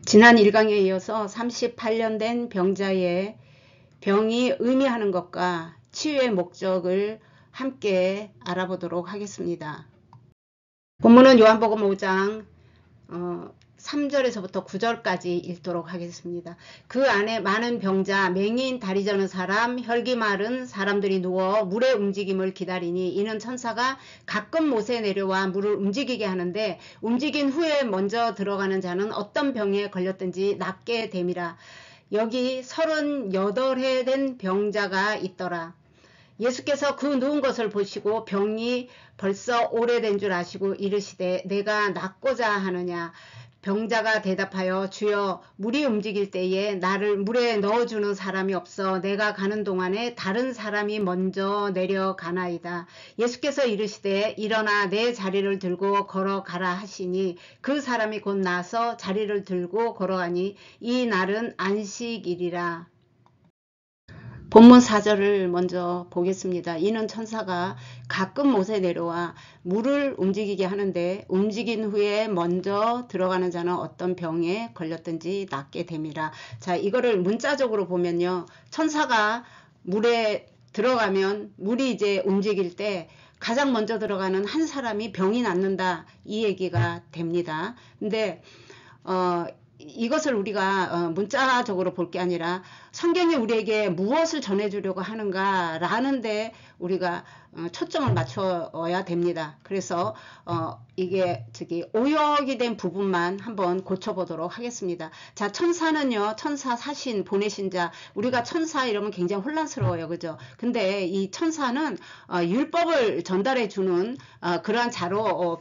지난 1강에 이어서 38년 된 병자의 병이 의미하는 것과 치유의 목적을 함께 알아보도록 하겠습니다. 본문은 요한복음 5장 3절에서부터 9절까지 읽도록 하겠습니다. 그 안에 많은 병자, 맹인, 다리 저는 사람, 혈기 마른 사람들이 누워 물의 움직임을 기다리니 이는 천사가 가끔 못에 내려와 물을 움직이게 하는데 움직인 후에 먼저 들어가는 자는 어떤 병에 걸렸든지 낫게 됨이라. 여기 38해 된 병자가 있더라. 예수께서 그 누운 것을 보시고 병이 벌써 오래된 줄 아시고 이르시되 내가 낫고자 하느냐. 병자가 대답하여 주여 물이 움직일 때에 나를 물에 넣어주는 사람이 없어 내가 가는 동안에 다른 사람이 먼저 내려가나이다. 예수께서 이르시되 일어나 내 자리를 들고 걸어가라 하시니 그 사람이 곧 나서 자리를 들고 걸어가니 이 날은 안식일이라. 본문 4절을 먼저 보겠습니다. 이는 천사가 가끔 못에 내려와 물을 움직이게 하는데 움직인 후에 먼저 들어가는 자는 어떤 병에 걸렸든지 낫게 됨이라. 자, 이거를 문자적으로 보면요. 천사가 물에 들어가면 물이 이제 움직일 때 가장 먼저 들어가는 한 사람이 병이 낫는다. 이 얘기가 됩니다. 근데 이것을 우리가 문자적으로 볼 게 아니라 성경이 우리에게 무엇을 전해주려고 하는가 라는데 우리가 초점을 맞춰야 됩니다. 그래서 이게 오역이 된 부분만 한번 고쳐보도록 하겠습니다. 자, 천사는요, 천사 사신 보내신 자, 우리가 천사 이러면 굉장히 혼란스러워요, 그죠? 근데 이 천사는 율법을 전달해 주는 그러한 자로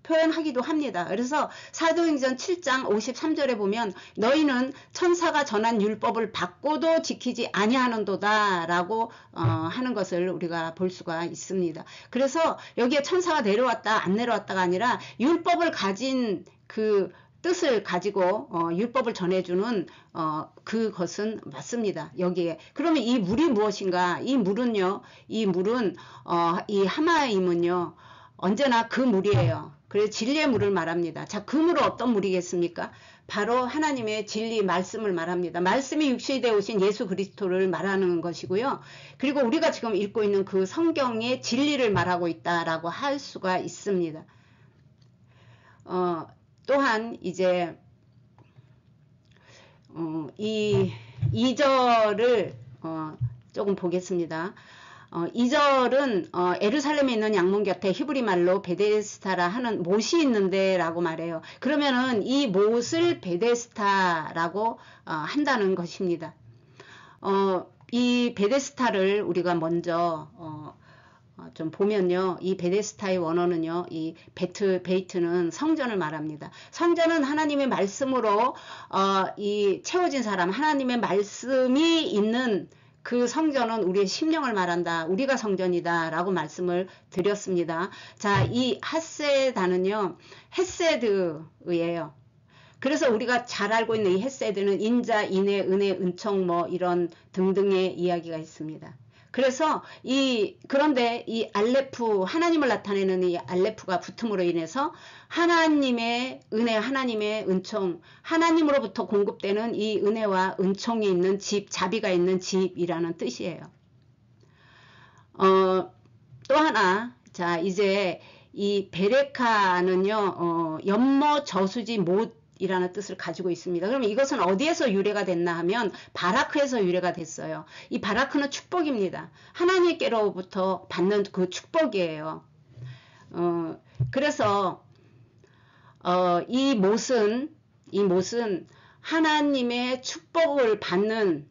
표현하기도 합니다. 그래서 사도행전 7장 53절에 보면 너희는 천사가 전한 율법을 받고도 지키지 아니하는도다 라고 하는 것을 우리가 볼 수가 있습니다. 그래서 여기에 천사가 내려왔다 안 내려왔다가 아니라 율법을 가진 그 뜻을 가지고 율법을 전해주는 그것은 맞습니다. 여기에 그러면 이 물이 무엇인가? 이 물은요, 이 하마임은요 언제나 그 물이에요. 그래서 진리의 물을 말합니다. 자, 그 물은 어떤 물이겠습니까? 바로 하나님의 진리 말씀을 말합니다. 말씀이 육신이 되어 오신 예수 그리스도를 말하는 것이고요. 그리고 우리가 지금 읽고 있는 그 성경의 진리를 말하고 있다라고 할 수가 있습니다. 또한 이제 이 2절을 조금 보겠습니다. 2절은 에루살렘에 있는 양문 곁에 히브리 말로 베데스다라 하는 못이 있는데 라고 말해요. 그러면은 이 못을 베데스다라고 한다는 것입니다. 이 베데스다를 우리가 먼저 좀 보면요. 이 베데스다의 원어는요. 이 베이트는 성전을 말합니다. 성전은 하나님의 말씀으로 이 채워진 사람, 하나님의 말씀이 있는 그 성전은 우리의 심령을 말한다. 우리가 성전이다 라고 말씀을 드렸습니다. 자, 이 핫세다는요. 헤세드예요. 그래서 우리가 잘 알고 있는 이 헤세드는 인자, 인애, 은혜, 은총 뭐 이런 등등의 이야기가 있습니다. 그래서 그런데 이 알레프, 하나님을 나타내는 이 알레프가 붙음으로 인해서 하나님의 은혜, 하나님의 은총, 하나님으로부터 공급되는 이 은혜와 은총이 있는 집, 자비가 있는 집이라는 뜻이에요. 또 하나, 자, 이제 이 베레카는요, 연못, 저수지, 못 이라는 뜻을 가지고 있습니다. 그러면 이것은 어디에서 유래가 됐나 하면 바라크에서 유래가 됐어요. 이 바라크는 축복입니다. 하나님께로부터 받는 그 축복이에요. 그래서 이 못은 하나님의 축복을 받는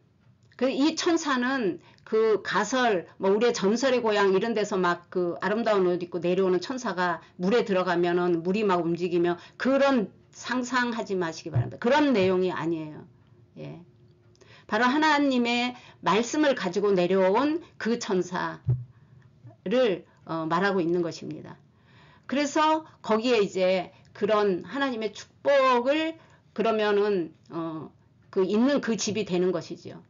이 천사는 그 가설, 뭐 우리의 전설의 고향 이런 데서 막 그 아름다운 옷 입고 내려오는 천사가 물에 들어가면은 물이 막 움직이며 그런 상상하지 마시기 바랍니다. 그런 내용이 아니에요. 예. 바로 하나님의 말씀을 가지고 내려온 그 천사를 말하고 있는 것입니다. 그래서 거기에 이제 그런 하나님의 축복을 그러면은 있는 그 집이 되는 것이죠.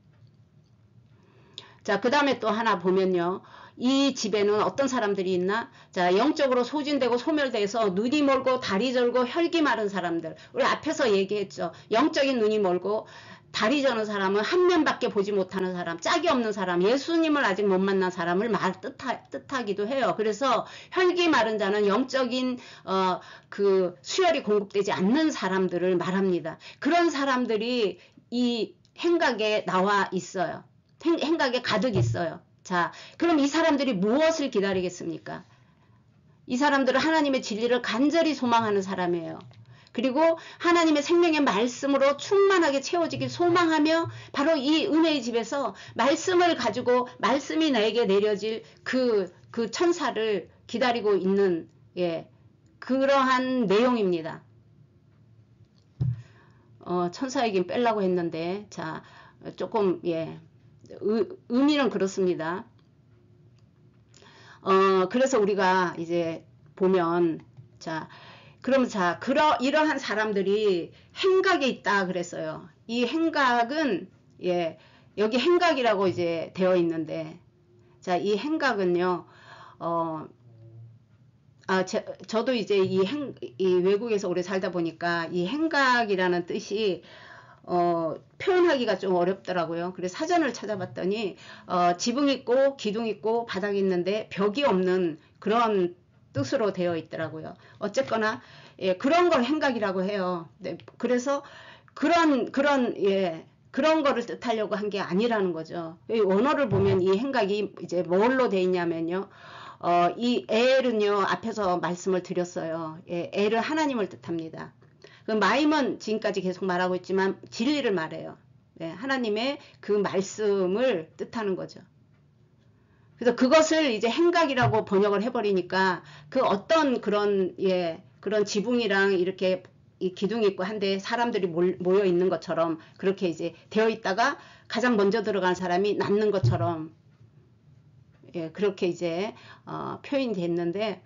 자, 그 다음에 또 하나 보면요. 이 집에는 어떤 사람들이 있나? 자, 영적으로 소진되고 소멸돼서 눈이 멀고 다리 절고 혈기 마른 사람들. 우리 앞에서 얘기했죠. 영적인 눈이 멀고 다리 저는 사람은 한 면밖에 보지 못하는 사람, 짝이 없는 사람, 예수님을 아직 못 만난 사람을 뜻하기도 해요. 그래서 혈기 마른 자는 영적인 그 수혈이 공급되지 않는 사람들을 말합니다. 그런 사람들이 이 행각에 나와 있어요. 행각에 가득 있어요. 자, 그럼 이 사람들이 무엇을 기다리겠습니까? 이 사람들은 하나님의 진리를 간절히 소망하는 사람이에요. 그리고 하나님의 생명의 말씀으로 충만하게 채워지길 소망하며 바로 이 은혜의 집에서 말씀을 가지고 말씀이 나에게 내려질 그 천사를 기다리고 있는 그러한 내용입니다. 천사 얘기는 빼려고 했는데 자 조금 의미는 그렇습니다. 그래서 우리가 이제 보면 그러면 이러한 사람들이 행각에 있다 그랬어요. 이 행각은 여기 행각이라고 이제 되어 있는데 이 행각은요 저도 이제 이 외국에서 오래 살다 보니까 이 행각이라는 뜻이 표현하기가 좀 어렵더라고요. 그래서 사전을 찾아봤더니 지붕 있고 기둥 있고 바닥 있는데 벽이 없는 그런 뜻으로 되어 있더라고요. 어쨌거나 그런 걸 행각이라고 해요. 네, 그래서 그런 거를 뜻하려고 한 게 아니라는 거죠. 원어를 보면 이 행각이 이제 뭘로 되어 있냐면요. 이 엘은요 앞에서 말씀을 드렸어요. 엘은 하나님을 뜻합니다. 그 마임은 지금까지 계속 말하고 있지만 진리를 말해요. 하나님의 그 말씀을 뜻하는 거죠. 그래서 그것을 이제 행각이라고 번역을 해버리니까 그 어떤 그런 지붕이랑 이렇게 이 기둥이 있고 한데 사람들이 모여 있는 것처럼 그렇게 이제 되어 있다가 가장 먼저 들어간 사람이 남는 것처럼 그렇게 이제 표현이 됐는데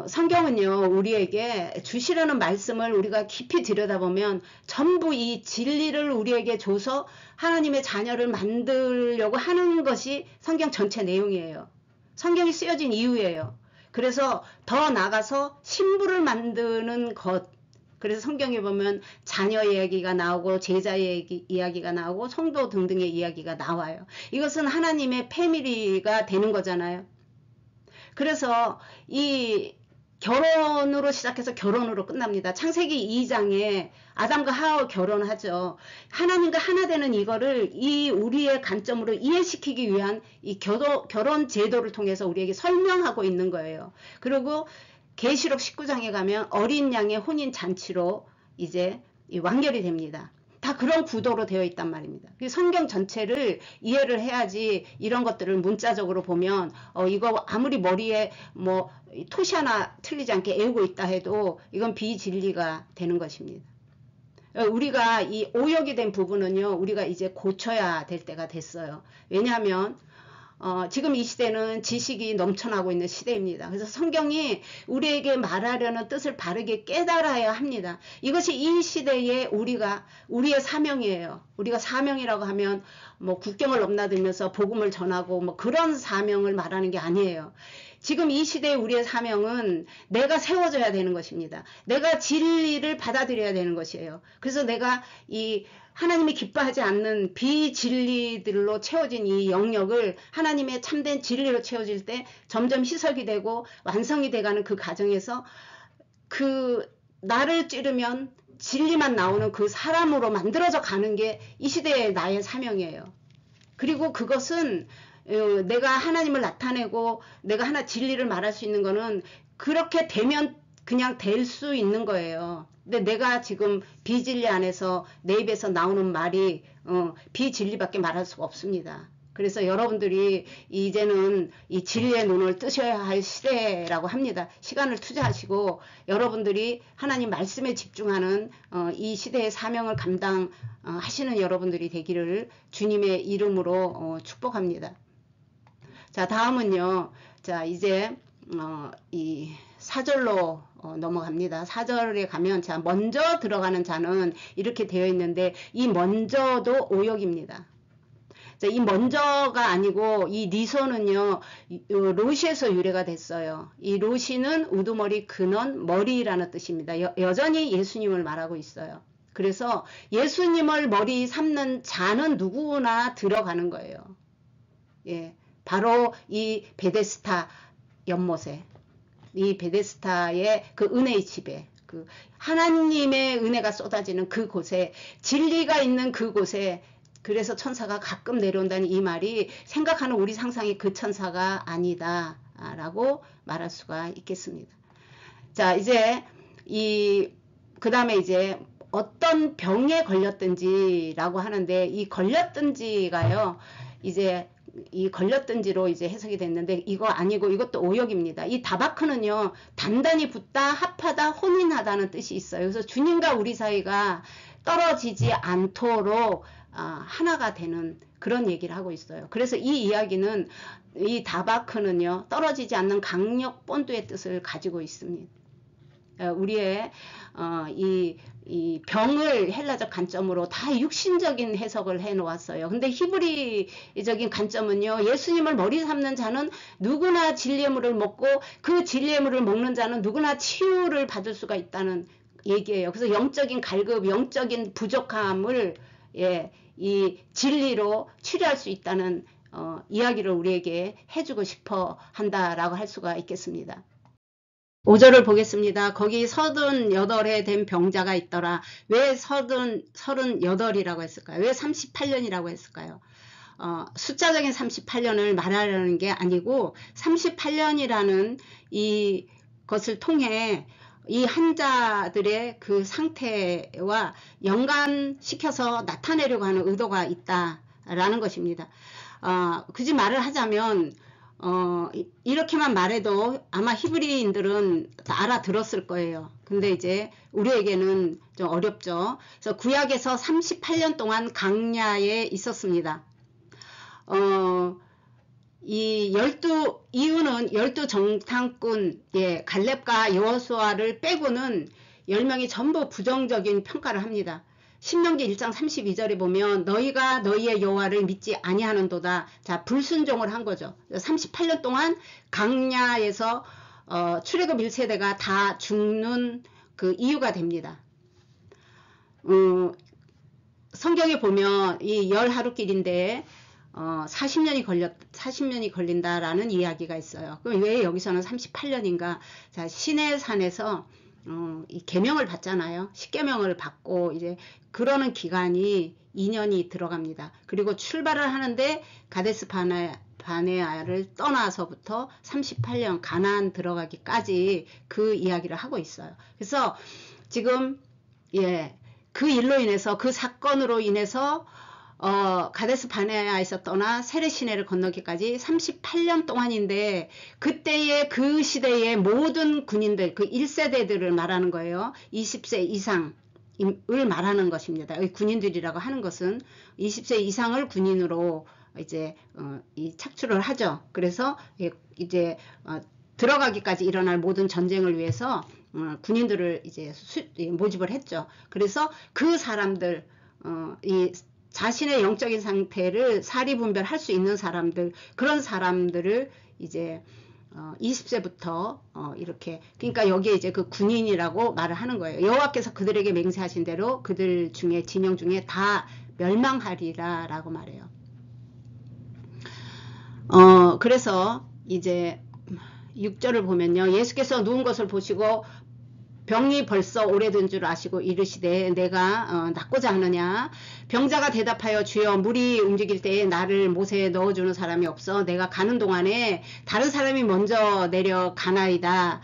성경은요 우리에게 주시려는 말씀을 우리가 깊이 들여다보면 전부 이 진리를 우리에게 줘서 하나님의 자녀를 만들려고 하는 것이 성경 전체 내용이에요. 성경이 쓰여진 이유예요. 그래서 더 나가서 신부를 만드는 것, 그래서 성경에 보면 자녀 이야기가 나오고 제자 이야기가 나오고 성도 등등의 이야기가 나와요. 이것은 하나님의 패밀리가 되는 거잖아요. 그래서 이 결혼으로 시작해서 결혼으로 끝납니다. 창세기 2장에 아담과 하와 결혼하죠. 하나님과 하나 되는 이거를 우리의 관점으로 이해시키기 위한 이 결혼 제도를 통해서 우리에게 설명하고 있는 거예요. 그리고 계시록 19장에 가면 어린 양의 혼인 잔치로 이제 완결이 됩니다. 다 그런 구도로 되어 있단 말입니다. 성경 전체를 이해를 해야지 이런 것들을 문자적으로 보면 이거 아무리 머리에 뭐 토시 하나 틀리지 않게 애우고 있다 해도 이건 비진리가 되는 것입니다. 우리가 이 오역이 된 부분은요 우리가 이제 고쳐야 될 때가 됐어요. 왜냐하면 지금 이 시대는 지식이 넘쳐나고 있는 시대입니다. 그래서 성경이 우리에게 말하려는 뜻을 바르게 깨달아야 합니다. 이것이 이 시대에 우리의 사명이에요. 우리가 사명이라고 하면 뭐 국경을 넘나들면서 복음을 전하고 뭐 그런 사명을 말하는 게 아니에요. 지금 이 시대의 우리의 사명은 내가 세워져야 되는 것입니다. 내가 진리를 받아들여야 되는 것이에요. 그래서 내가 이 하나님이 기뻐하지 않는 비진리들로 채워진 이 영역을 하나님의 참된 진리로 채워질 때 점점 희석이 되고 완성이 돼가는 그 과정에서 그 나를 찌르면 진리만 나오는 그 사람으로 만들어져 가는 게 이 시대의 나의 사명이에요. 그리고 그것은 내가 하나님을 나타내고 내가 하나 진리를 말할 수 있는 거는 그렇게 되면 그냥 될 수 있는 거예요. 근데 내가 지금 비진리 안에서 내 입에서 나오는 말이 비진리밖에 말할 수가 없습니다. 그래서 여러분들이 이제는 이 진리의 눈을 뜨셔야 할 시대라고 합니다. 시간을 투자하시고 여러분들이 하나님 말씀에 집중하는 이 시대의 사명을 감당하시는 여러분들이 되기를 주님의 이름으로 축복합니다. 자, 다음은요. 자, 이제 이 4절로 넘어갑니다. 4절에 가면 자, 먼저 들어가는 자는 이렇게 되어 있는데 이 먼저도 오역입니다. 이 먼저가 아니고 이 니소는요 로시에서 유래가 됐어요. 이 로시는 우두머리, 근원, 머리라는 뜻입니다. 여전히 예수님을 말하고 있어요. 그래서 예수님을 머리 삼는 자는 누구나 들어가는 거예요. 예, 바로 이 베데스다 연못에, 이 베데스다의 그 은혜의 집에, 그 하나님의 은혜가 쏟아지는 그곳에, 진리가 있는 그곳에, 그래서 천사가 가끔 내려온다는 이 말이 생각하는 우리 상상이 그 천사가 아니다 라고 말할 수가 있겠습니다. 자, 이제 그 다음에 이제 어떤 병에 걸렸든지라고 하는데, 이 걸렸든지가요, 이제 이 걸렸든지로 이제 해석이 됐는데, 이거 아니고 이것도 오역입니다. 이 다바크는요, 단단히 붙다, 합하다, 혼인하다는 뜻이 있어요. 그래서 주님과 우리 사이가 떨어지지 않도록 하나가 되는 그런 얘기를 하고 있어요. 그래서 이 이야기는, 이 다바크는요, 떨어지지 않는 강력 본드의 뜻을 가지고 있습니다. 우리의 이 병을 헬라적 관점으로 다 육신적인 해석을 해 놓았어요. 근데 히브리적인 관점은요, 예수님을 머리 삼는 자는 누구나 진리의 물을 먹고 그 진리의 물을 먹는 자는 누구나 치유를 받을 수가 있다는 얘기예요. 그래서 영적인 갈급, 영적인 부족함을 이 진리로 치료할 수 있다는 이야기를 우리에게 해주고 싶어 한다라고 할 수가 있겠습니다. 5절을 보겠습니다. 거기 38에 된 병자가 있더라. 왜 38이라고 했을까요? 왜 38년이라고 했을까요? 숫자적인 38년을 말하려는 게 아니고, 38년이라는 이것을 통해 이 환자들의 그 상태와 연관시켜서 나타내려고 하는 의도가 있다라는 것입니다. 굳이 말을 하자면, 이렇게만 말해도 아마 히브리인들은 알아들었을 거예요. 근데 이제 우리에게는 좀 어렵죠. 그래서 구약에서 38년 동안 강야에 있었습니다. 이유는 12 정탐꾼, 갈렙과 여호수아를 빼고는 10명이 전부 부정적인 평가를 합니다. 신명기 1장 32절에 보면 너희가 너희의 여호와를 믿지 아니하는도다. 자, 불순종을 한 거죠. 38년 동안 강야에서 출애굽 1세대가 다 죽는 그 이유가 됩니다. 성경에 보면 이 10하루길인데 40년이 걸린다라는 이야기가 있어요. 그럼 왜 여기서는 38년인가? 자, 시내산에서 이 계명을 받잖아요. 10계명을 받고 이제 그러는 기간이 2년이 들어갑니다. 그리고 출발을 하는데 가데스 바네아를 떠나서부터 38년 가나안 들어가기까지 그 이야기를 하고 있어요. 그래서 지금 그 일로 인해서, 그 사건으로 인해서 가데스 바네아에서 떠나 세례 시내를 건너기까지 38년 동안인데, 그때의 그 시대의 모든 군인들, 그 1세대들을 말하는 거예요. 20세 이상을 말하는 것입니다. 군인들이라고 하는 것은 20세 이상을 군인으로 이제 착출을 하죠. 그래서 이제 들어가기까지 일어날 모든 전쟁을 위해서 군인들을 이제 모집을 했죠. 그래서 그 사람들, 이 자신의 영적인 상태를 사리분별할 수 있는 사람들, 그런 사람들을 이제 20세부터 이렇게, 그러니까 여기에 이제 그 군인이라고 말을 하는 거예요. 여호와께서 그들에게 맹세하신 대로 그들 중에, 진영 중에 다 멸망하리라 라고 말해요. 그래서 이제 6절을 보면요, 예수께서 누운 것을 보시고 병이 벌써 오래된 줄 아시고 이르시되 내가 낫고자 하느냐. 병자가 대답하여 주여, 물이 움직일 때에 나를 못에 넣어주는 사람이 없어 내가 가는 동안에 다른 사람이 먼저 내려가나이다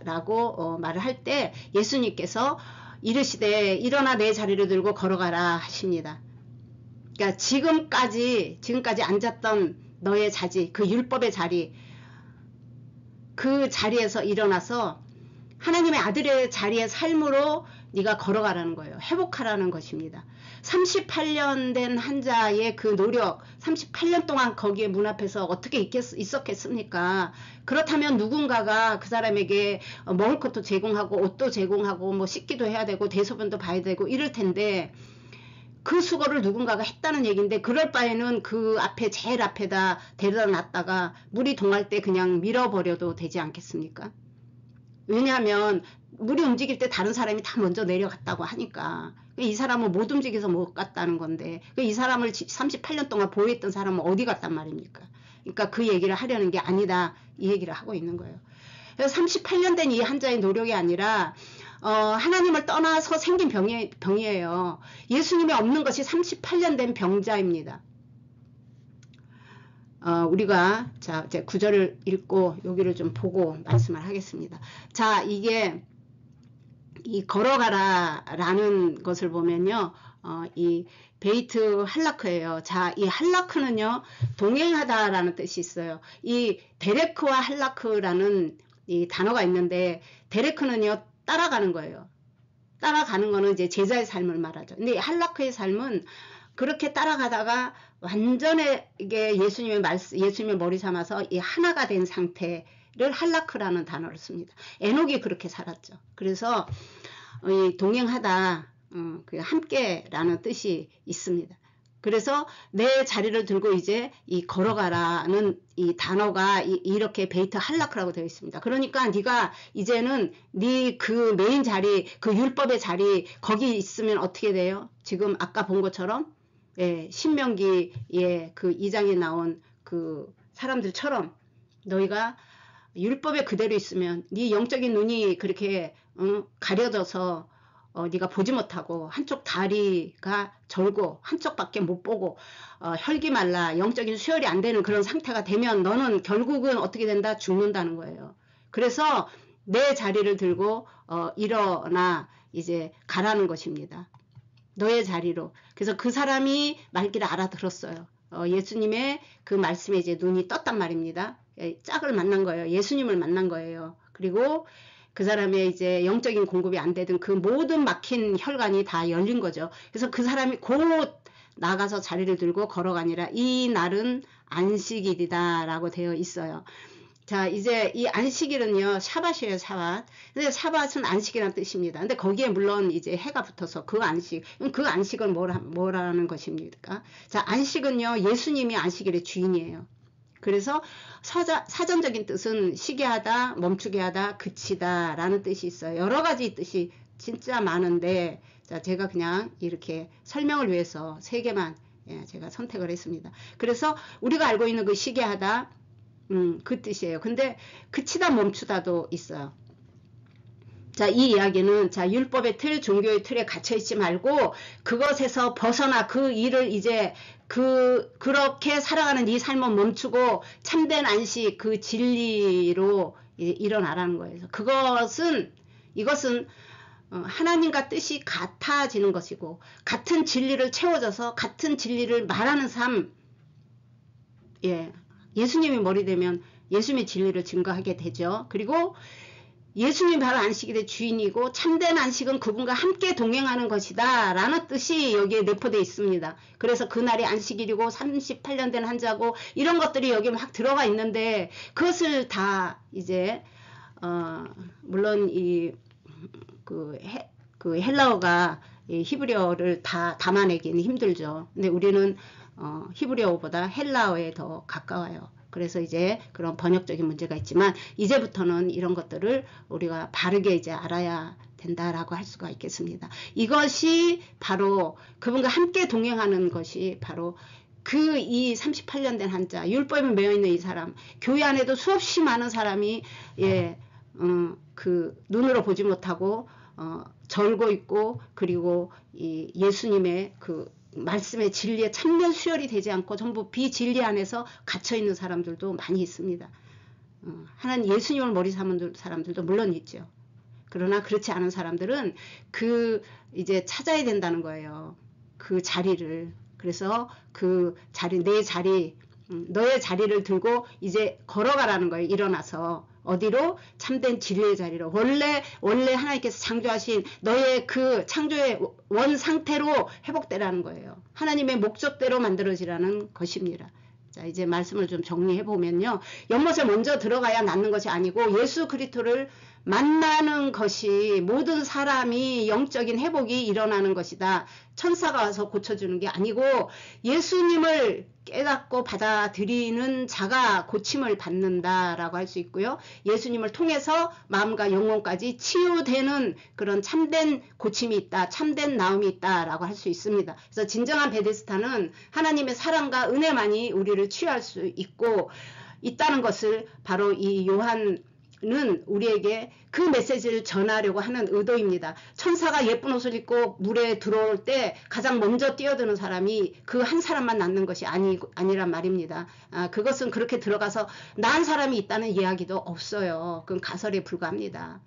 라고 말을 할 때, 예수님께서 이르시되 일어나 내 자리를 들고 걸어가라 하십니다. 그러니까 지금까지 앉았던 너의 자리, 그 율법의 자리, 그 자리에서 일어나서 하나님의 아들의 자리의 삶으로 네가 걸어가라는 거예요. 회복하라는 것입니다. 38년 된 환자의 그 노력, 38년 동안 거기에 문 앞에서 어떻게 있었겠습니까? 그렇다면 누군가가 그 사람에게 먹을 것도 제공하고 옷도 제공하고 뭐 씻기도 해야 되고 대소변도 봐야 되고 이럴 텐데, 그 수고를 누군가가 했다는 얘기인데 그럴 바에는 그 앞에 제일 앞에다 데려다 놨다가 물이 동할 때 그냥 밀어버려도 되지 않겠습니까? 왜냐하면 물이 움직일 때 다른 사람이 다 먼저 내려갔다고 하니까 이 사람은 못 움직여서 못 갔다는 건데 이 사람을 38년 동안 보호했던 사람은 어디 갔단 말입니까? 그러니까 그 얘기를 하려는 게 아니다 이 얘기를 하고 있는 거예요. 그래서 38년 된 이 환자의 노력이 아니라 하나님을 떠나서 생긴 병이에요. 예수님이 없는 것이 38년 된 병자입니다. 우리가 자 이제 구절을 읽고 여기를 좀 보고 말씀을 하겠습니다. 자, 이게 이 걸어가라 라는 것을 보면요, 이 베이트 할라크예요. 자, 이 할라크는요 동행하다 라는 뜻이 있어요. 이 데레크와 할라크라는 이 단어가 있는데, 데레크는요 따라가는 거예요. 따라가는 거는 이제 제자의 삶을 말하죠. 근데 할라크의 삶은 그렇게 따라가다가 완전하게 예수님의 머리 삼아서 이 하나가 된 상태를 할라크라는 단어를 씁니다. 에녹이 그렇게 살았죠. 그래서 이 동행하다, 그 함께라는 뜻이 있습니다. 그래서 내 자리를 들고 이제 이 걸어가라는 이 단어가 이렇게 베이트 할라크라고 되어 있습니다. 그러니까 네가 이제는 네 그 메인 자리, 그 율법의 자리 거기 있으면 어떻게 돼요? 지금 아까 본 것처럼 신명기의 그 2장에 나온 그 사람들처럼 너희가 율법에 그대로 있으면 네 영적인 눈이 그렇게 가려져서 네가 보지 못하고 한쪽 다리가 절고 한쪽밖에 못 보고 혈기 말라 영적인 수혈이 안 되는 그런 상태가 되면 너는 결국은 어떻게 된다? 죽는다는 거예요. 그래서 내 자리를 들고 일어나 이제 가라는 것입니다. 너의 자리로. 그래서 그 사람이 말귀를 알아들었어요. 예수님의 그 말씀에 이제 눈이 떴단 말입니다. 짝을 만난 거예요. 예수님을 만난 거예요. 그리고 그 사람의 이제 영적인 공급이 안 되던 그 모든 막힌 혈관이 다 열린 거죠. 그래서 그 사람이 곧 나가서 자리를 들고 걸어가니라. 이 날은 안식일이다 라고 되어 있어요. 자, 이제 이 안식일은요 샤밧이에요. 샤밧. 근데 샤밧은 안식이라는 뜻입니다. 근데 거기에 물론 이제 해가 붙어서 그 안식은 뭐라는 것입니까? 자, 안식은요 예수님이 안식일의 주인이에요. 그래서 사전적인 뜻은 쉬게 하다, 멈추게 하다, 그치다 라는 뜻이 있어요. 여러 가지 뜻이 진짜 많은데, 자, 제가 그냥 이렇게 설명을 위해서 3개만 제가 선택을 했습니다. 그래서 우리가 알고 있는 그 쉬게 하다, 그 뜻이에요. 근데 그치다, 멈추다도 있어요. 자, 이 이야기는 자 율법의 틀, 종교의 틀에 갇혀있지 말고 그것에서 벗어나 그 일을 이제 그렇게 살아가는 이 삶은 멈추고 참된 안식, 그 진리로 일어나라는 거예요. 이것은 하나님과 뜻이 같아지는 것이고 같은 진리를 채워져서 같은 진리를 말하는 삶, 예수님이 머리 되면 예수님의 진리를 증거하게 되죠. 그리고 예수님이 바로 안식일의 주인이고 참된 안식은 그분과 함께 동행하는 것이다 라는 뜻이 여기에 내포되어 있습니다. 그래서 그날이 안식일이고 38년 된 환자고 이런 것들이 여기 막 들어가 있는데 그것을 다 이제 물론 그 헬라어가 히브리어를 다 담아내기는 힘들죠. 근데 우리는 히브리어보다 헬라어에 더 가까워요. 그래서 이제 그런 번역적인 문제가 있지만 이제부터는 이런 것들을 우리가 바르게 이제 알아야 된다라고 할 수가 있겠습니다. 이것이 바로 그분과 함께 동행하는 것이 바로 이 38년 된 환자, 율법에 매여 있는 이 사람, 교회 안에도 수없이 많은 사람이 그 눈으로 보지 못하고 절고 있고 그리고 이 예수님의 그 말씀의 진리에 참된 수혈이 되지 않고 전부 비진리 안에서 갇혀있는 사람들도 많이 있습니다. 하나님 예수님을 머리 삼은 사람들도 물론 있죠. 그러나 그렇지 않은 사람들은 이제 찾아야 된다는 거예요. 그 자리를. 그래서 그 자리, 너의 자리를 들고 이제 걸어가라는 거예요. 일어나서. 어디로? 참된 진리의 자리로. 원래 하나님께서 창조하신 너의 그 창조의 원 상태로 회복되라는 거예요. 하나님의 목적대로 만들어지라는 것입니다. 자, 이제 말씀을 좀 정리해 보면요. 연못에 먼저 들어가야 낫는 것이 아니고 예수 그리스도를 만나는 것이 모든 사람이 영적인 회복이 일어나는 것이다. 천사가 와서 고쳐주는 게 아니고 예수님을 깨닫고 받아들이는 자가 고침을 받는다라고 할 수 있고요. 예수님을 통해서 마음과 영혼까지 치유되는 그런 참된 고침이 있다. 참된 나음이 있다라고 할 수 있습니다. 그래서 진정한 베데스다는 하나님의 사랑과 은혜만이 우리를 치유할 수 있고 있다는 것을 바로 이 요한은 우리에게 그 메시지를 전하려고 하는 의도입니다. 천사가 예쁜 옷을 입고 물에 들어올 때 가장 먼저 뛰어드는 사람이 그 한 사람만 낳는 것이 아니란 말입니다. 그것은 그렇게 들어가서 낳은 사람이 있다는 이야기도 없어요. 그건 가설에 불과합니다.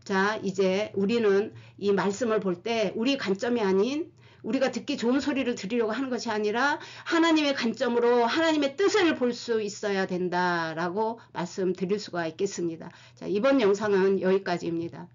자, 이제 우리는 이 말씀을 볼 때 우리 관점이 아닌 우리가 듣기 좋은 소리를 들으려고 하는 것이 아니라 하나님의 관점으로 하나님의 뜻을 볼 수 있어야 된다라고 말씀드릴 수가 있겠습니다. 자, 이번 영상은 여기까지입니다.